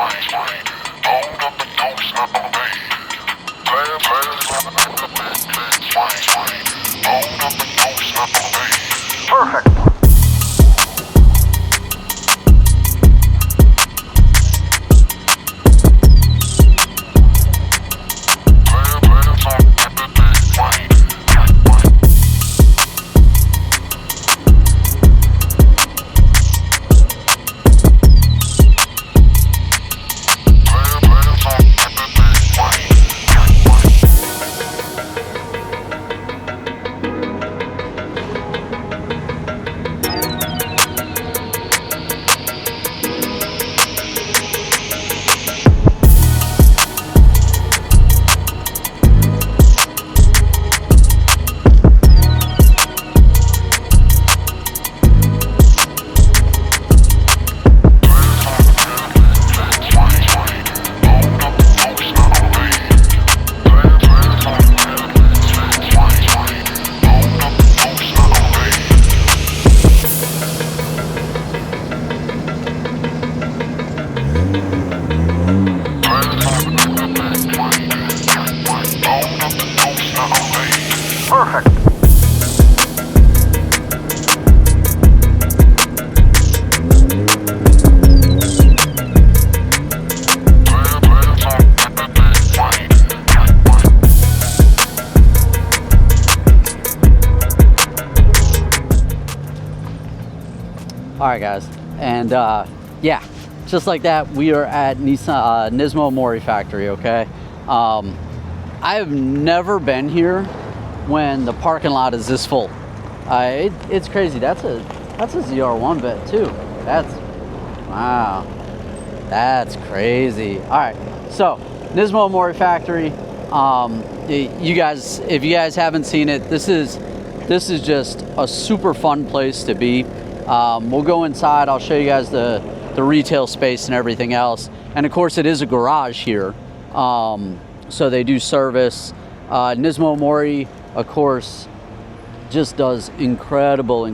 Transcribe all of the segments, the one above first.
Perfect. Perfect. All right, guys, and yeah, just like that, we are at Nismo Omori Factory. Okay, I have never been here when the parking lot is this full. It's crazy. That's a ZR1 vet too. Wow, that's crazy. All right, so Nismo Omori Factory. You guys, if you guys haven't seen it, this is just a super fun place to be. We'll go inside. I'll show you guys the retail space and everything else. And of course, it is a garage here. So they do service. Nismo Omori, of course, just does incredible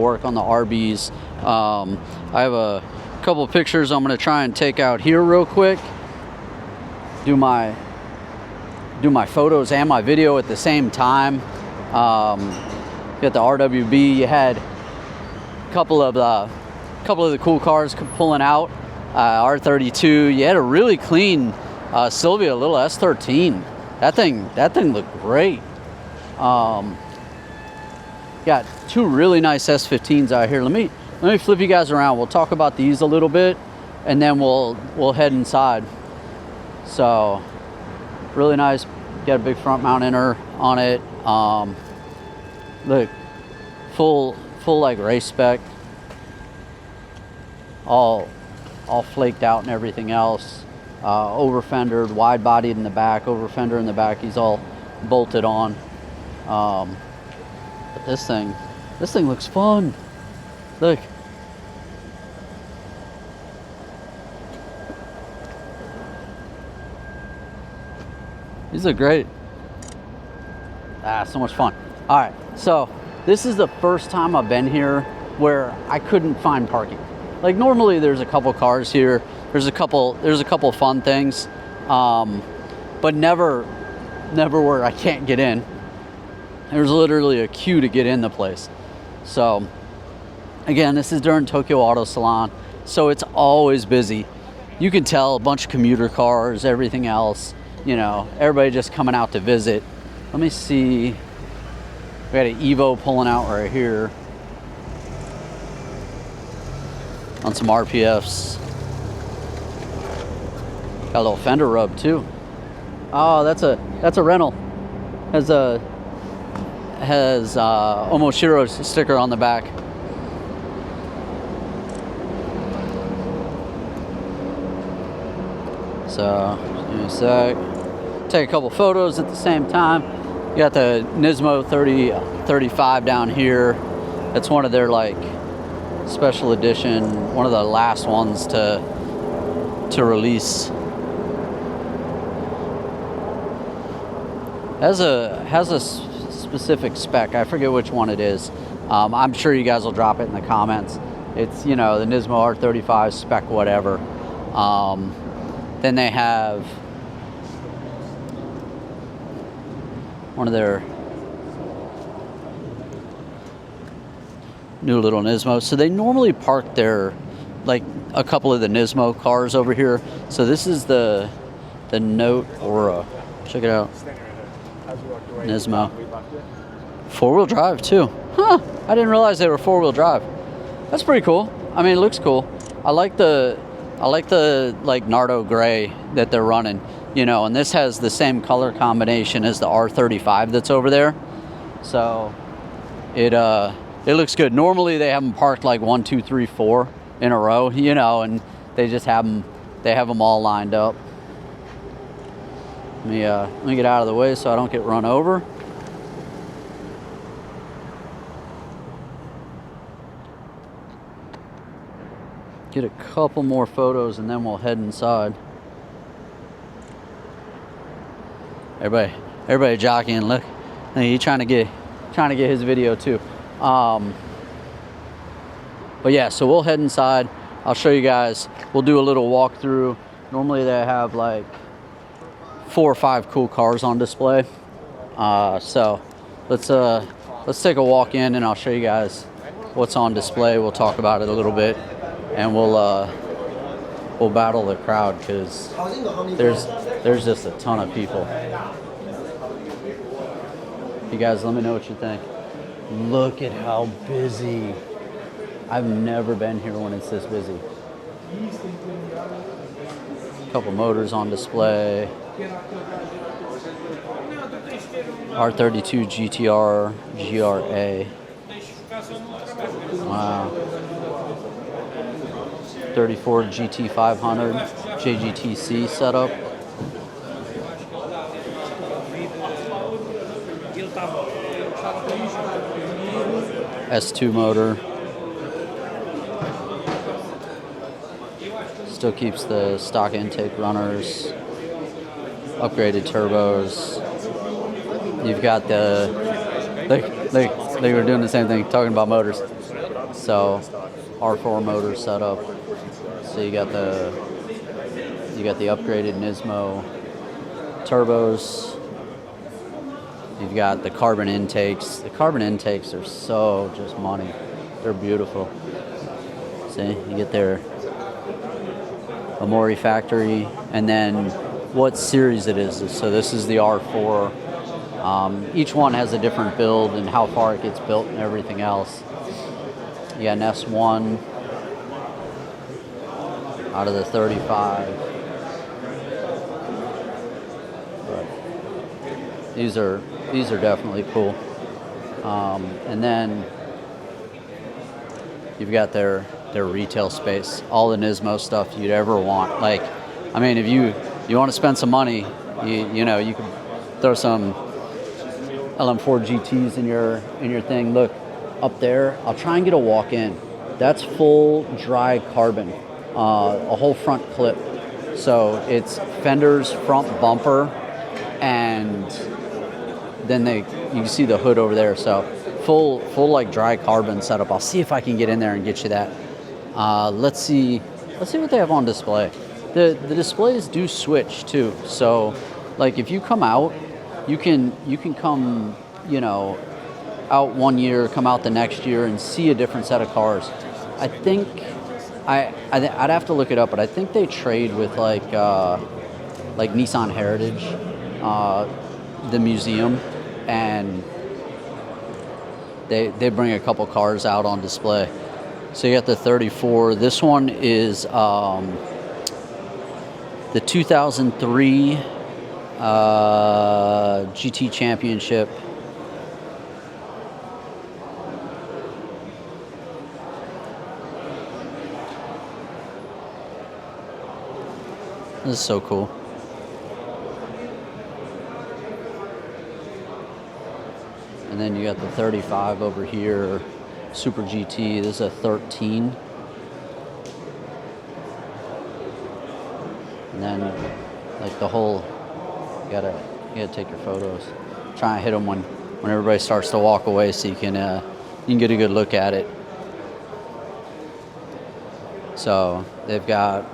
work on the RBs. I have a couple of pictures I'm going to try and take out here real quick. Do my photos and my video at the same time. Got the RWB. You had a couple of the cool cars pulling out. R32. You had a really clean Sylvia, little S13. That thing looked great. Got two really nice S15s out here. Let me flip you guys around. We'll talk about these a little bit, and then we'll head inside. So really nice. Got a big front mount inner on it. Look, full like race spec. All flaked out and everything else. Over fendered, wide bodied in the back, over fender in the back. He's all bolted on. But this thing looks fun. Look. These are great. So much fun. All right, so this is the first time I've been here where I couldn't find parking. Like normally there's a couple cars here. There's a couple fun things, but never where I can't get in. There's literally a queue to get in the place. So again, this is during Tokyo Auto Salon, so it's always busy. You can tell, a bunch of commuter cars, everything else, you know, everybody just coming out to visit. Let me see. We got an Evo pulling out right here on some RPFs. Got a little fender rub too. Oh, that's a rental. Has Omoshiro's sticker on the back. So, give me a sec. Take a couple photos at the same time. You got the Nismo 3035 down here. That's one of their like special edition, one of the last ones to release. Has a specific spec. I forget which one it is. I'm sure you guys will drop it in the comments. It's, you know, the Nismo R35 spec whatever. Then they have one of their new little Nismo. So they normally park their, like a couple of the Nismo cars over here. So this is the Note Aura. Check it out. Nismo. 4-wheel drive too. Huh. I didn't realize they were 4-wheel drive. That's pretty cool. I mean, it looks cool. I like the like Nardo gray that they're running, you know, and this has the same color combination as the R35 that's over there. So it looks good. Normally they have them parked like 1, 2, 3, 4 in a row, you know, and they just have them all lined up. Let me get out of the way so I don't get run over. Get a couple more photos and then we'll head inside. Everybody jockeying. Look, he's trying to get his video too. But yeah, so we'll head inside. I'll show you guys. We'll do a little walkthrough. Normally they have like 4 or 5 cool cars on display. So let's take a walk in and I'll show you guys what's on display. We'll talk about it a little bit, and we'll battle the crowd because there's just a ton of people. You guys, let me know what you think. Look at how busy. I've never been here when it's this busy. A couple motors on display. R32 GTR GRA. Wow. 34 GT500 JGTC setup. S2 motor. Still keeps the stock intake runners. Upgraded turbos. You've got they were doing the same thing, talking about motors. So R4 motor setup. So you got the upgraded Nismo turbos. You've got the carbon intakes. The carbon intakes are so just money. They're beautiful. See, you get their Omari Factory, and then what series it is. So this is the R4. Each one has a different build and how far it gets built and everything else. You got an S1 out of the 35. But these are definitely cool. And then you've got their retail space, all the Nismo stuff you'd ever want. Like, I mean, if you want to spend some money, you know, you can throw some LM4 GTs in your thing. Look up there. I'll try and get a walk in. That's full dry carbon, a whole front clip. So it's fenders, front bumper, and then you can see the hood over there. So full like dry carbon setup. I'll see if I can get in there and get you that. Let's see what they have on display. The displays do switch too. So like if you come out, you can come, you know, out one year, come out the next year and see a different set of cars. I think I'd have to look it up, but I think they trade with like Nissan Heritage, the museum, and they bring a couple cars out on display. So you got the 34. This one is the 2003 GT Championship. This is so cool. And then you got the 35 over here, Super GT. This is a 13. And then like the whole, you gotta take your photos. Try and hit them when everybody starts to walk away, so you can get a good look at it. So they've got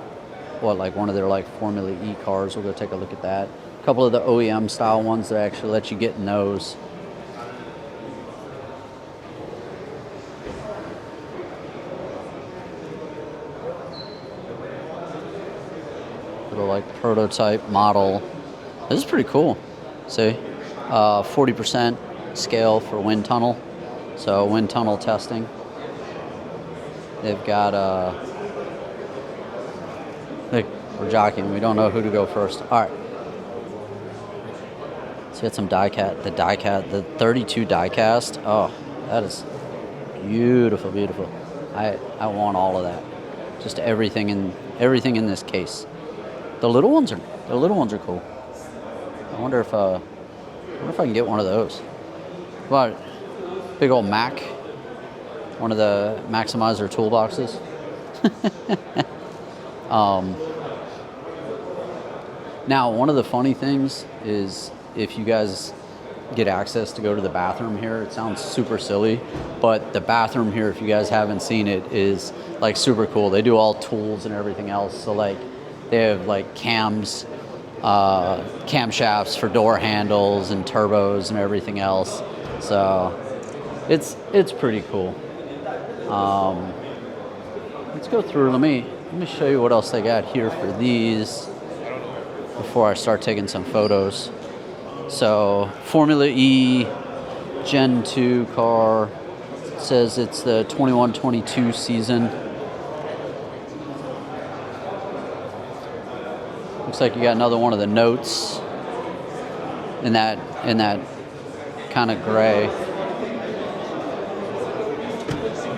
like one of their like Formula E cars. We'll go take a look at that. A couple of the OEM style ones that actually let you get in those. Little like prototype model. This is pretty cool. See, 40% scale for wind tunnel. So wind tunnel testing. They've got we're jockeying. We don't know who to go first. All right. Let's get some die cat. The 32 die cast. Oh, that is beautiful, beautiful. I want all of that. Just everything in this case. The little ones are cool. I wonder if I can get one of those. What? Big old Mac. One of the Maximizer toolboxes. Now, one of the funny things is if you guys get access to go to the bathroom here, it sounds super silly, but the bathroom here, if you guys haven't seen it, is like super cool. They do all tools and everything else. So like they have like camshafts for door handles and turbos and everything else. So it's pretty cool. Let's go through. Let me show you what else they got here for these before I start taking some photos. So Formula E Gen 2 car. It says it's the 21-22 season. Looks like you got another one of the notes in that kind of gray.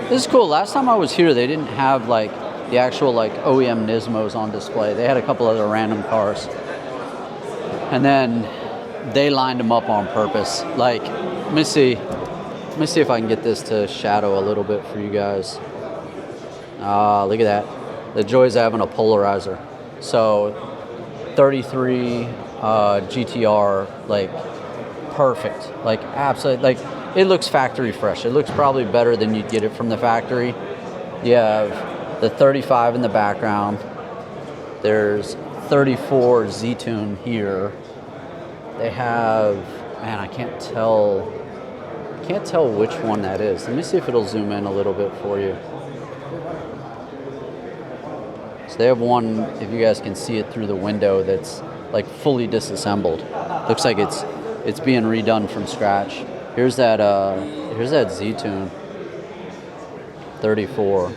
This is cool. Last time I was here, they didn't have like the actual like OEM Nismos on display. They had a couple other random cars, and then they lined them up on purpose. Like, let me see if I can get this to shadow a little bit for you guys. Look at that. The joys of having a polarizer. So 33 GTR, like perfect, like absolutely, like it looks factory fresh. It looks probably better than you'd get it from the factory. You have the 35 in the background. There's 34 Z-Tune here. They have, man, I can't tell which one that is. Let me see if it'll zoom in a little bit for you. So they have one, if you guys can see it through the window, that's like fully disassembled. Looks like it's being redone from scratch. Here's that Z-Tune 34.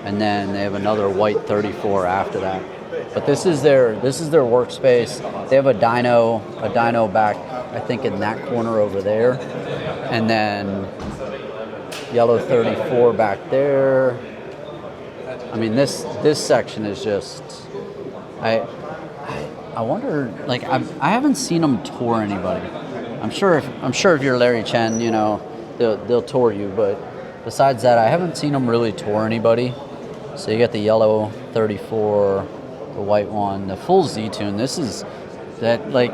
And then they have another white 34 after that. But this is their workspace. They have a dyno back, I think, in that corner over there. And then yellow 34 back there. I mean, this section is just, I wonder, like, I haven't seen them tour anybody. I'm sure if you're Larry Chen, you know, they'll tour you, but besides that, I haven't seen them really tour anybody. So you got the yellow 34, the white one, the full Z-Tune. This is that, like,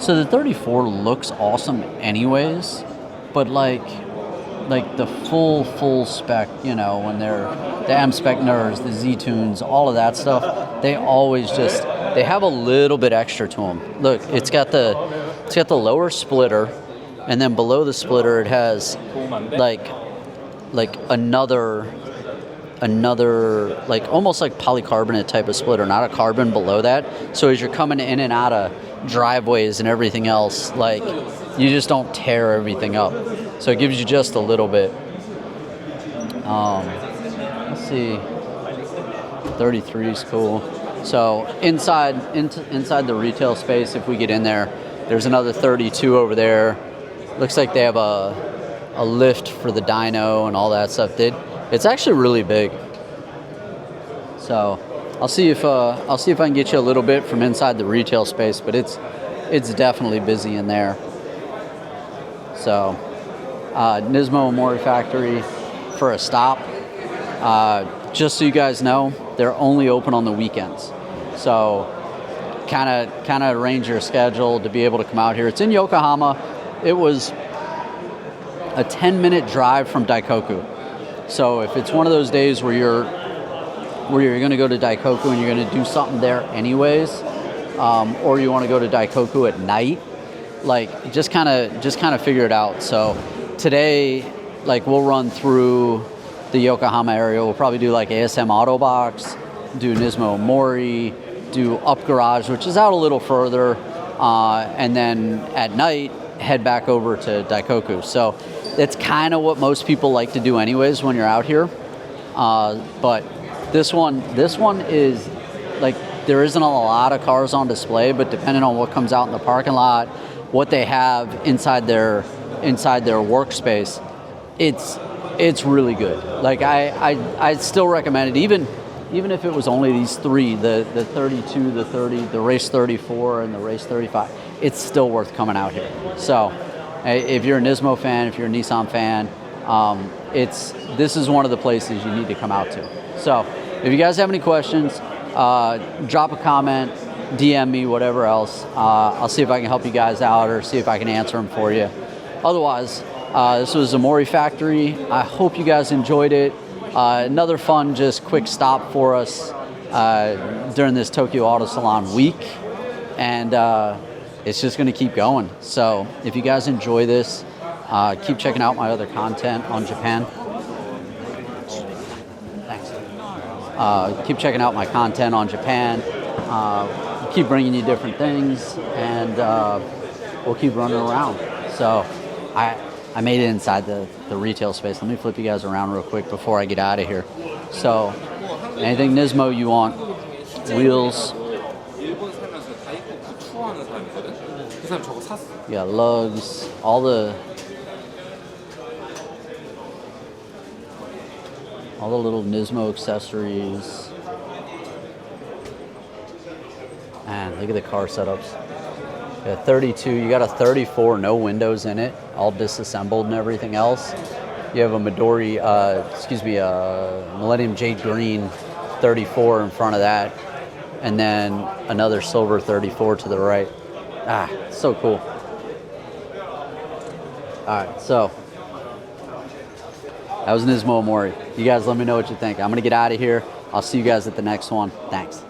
so the 34 looks awesome anyways, but like the full spec, you know, when they're the M-Spec nerds, the Z-Tunes, all of that stuff, they always just, they have a little bit extra to them. Look, it's got the lower splitter, and then below the splitter it has like another like almost like polycarbonate type of splitter, not a carbon below that. So as you're coming in and out of driveways and everything else, like you just don't tear everything up. So it gives you just a little bit. Let's see. 33 is cool. So inside the retail space, if we get in there, there's another 32 over there. Looks like they have a lift for the dyno and all that stuff. It's actually really big. So I'll see if I can get you a little bit from inside the retail space, but it's definitely busy in there. So Nismo Omori Factory for a stop. Just so you guys know, they're only open on the weekends. So kind of arrange your schedule to be able to come out here. It's in Yokohama. It was a 10-minute drive from Daikoku. So if it's one of those days where where you're going to go to Daikoku and you're going to do something there anyways, or you want to go to Daikoku at night, like just kind of figure it out. So today, like we'll run through the Yokohama area. We'll probably do like ASM Auto Box, do Nismo Omori, do Up Garage, which is out a little further, and then at night head back over to Daikoku. So it's kind of what most people like to do anyways when you're out here. But this one is like, there isn't a lot of cars on display, but depending on what comes out in the parking lot, what they have inside their workspace, it's really good. Like I still recommend it, even if it was only these three, the 32, the 30, the race 34, and the race 35, it's still worth coming out here. So if you're a Nismo fan, if you're a Nissan fan, this is one of the places you need to come out to. So if you guys have any questions, drop a comment, DM me, whatever else. I'll see if I can help you guys out or see if I can answer them for you. Otherwise, this was Omari Factory. I hope you guys enjoyed it. Another fun, just quick stop for us during this Tokyo Auto Salon week. And it's just going to keep going. So if you guys enjoy this, keep checking out my other content on Japan. Thanks. Keep checking out my content on Japan. Keep bringing you different things, and we'll keep running around. So I made it inside the retail space. Let me flip you guys around real quick before I get out of here. So anything Nismo you want, wheels, yeah, lugs, all the little Nismo accessories. Man, look at the car setups. You got 32, you got a 34, no windows in it, all disassembled and everything else. You have a Midori, Millennium Jade Green 34 in front of that, and then another silver 34 to the right. So cool. All right, so that was Nismo Omori. You guys let me know what you think. I'm gonna get out of here. I'll see you guys at the next one. Thanks.